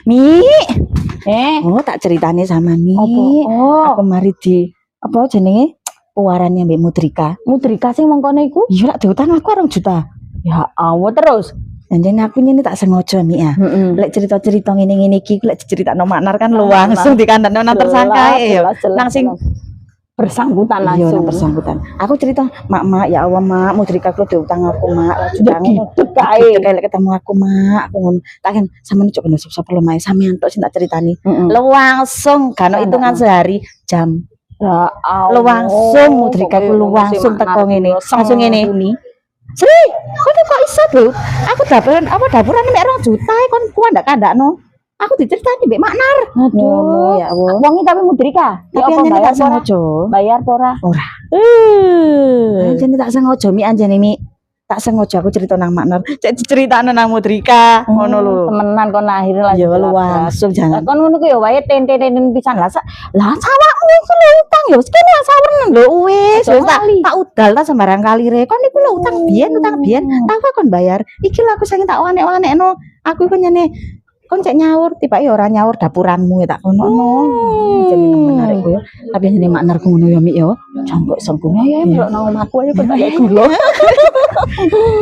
Mi. Oh, tak ceritane sama Mi. Oh. Aku mari di apa jenenge? Pewarannya Mbak Mudrika. Mudrika sing mongkone iku? Iya lak diutang aku 2 juta. Ya Allah terus. Anjen aku nyene tak sengaja Mi ya. Lek cerita-cerita ngene-ngene iki lek diceritakno Maknar kan langsung dikandakno nang tersangka ya. Nang sing bersangkutan iya, langsung. bersangkutan. Aku cerita, Mak, ya Allah, Mak, Mudrika kulo diutang aku, Mak. Sudah gitu kae. Kayak ketemu aku, Mak. Aku ngono. Tak kan sampeyan cok kena sapa lo mae sampeyan tok sing tak ceritani. Langsung kan hitungan sehari jam. Ya Allah. Langsung Mudrika kulo langsung teko ngene. Langsung ngene. Sri, kok iso, Bro? Aku dapuran mek 2 juta kon kuwi ndak kandakno. Aku diceritani Mbak Maknar. Aduh, ya Allah. Wongi tapi Mudrika. Tapi anjene tak sengaja. Bayar ora? Ora. Anjene tak sengaja Mi anjene Mi. Tak sengaja aku cerita nang Maknar. Cek diceritakno nang Mudrika. Ngono lho. Temenan kon akhire lah. Ya langsung jangan. Kon ngono ku ya wae tenten-tenten pisan lah. Lah sawakmu iku lho utang ya wis kene sawernen lho wis tak udal ta sembarang kali re. Kon niku lho utang biyen. Tak kon bayar. Iki lho aku saking tak wanek-wanekno. Aku iku nyene kon cek nyaur tibake ora nyaur dapuranmu ya tak kono. Jenenge menarik kowe. Tapi jenenge Maknar ngono ya Mi ya. Jangkok sengkune ya nang omahku ae kok tak gula.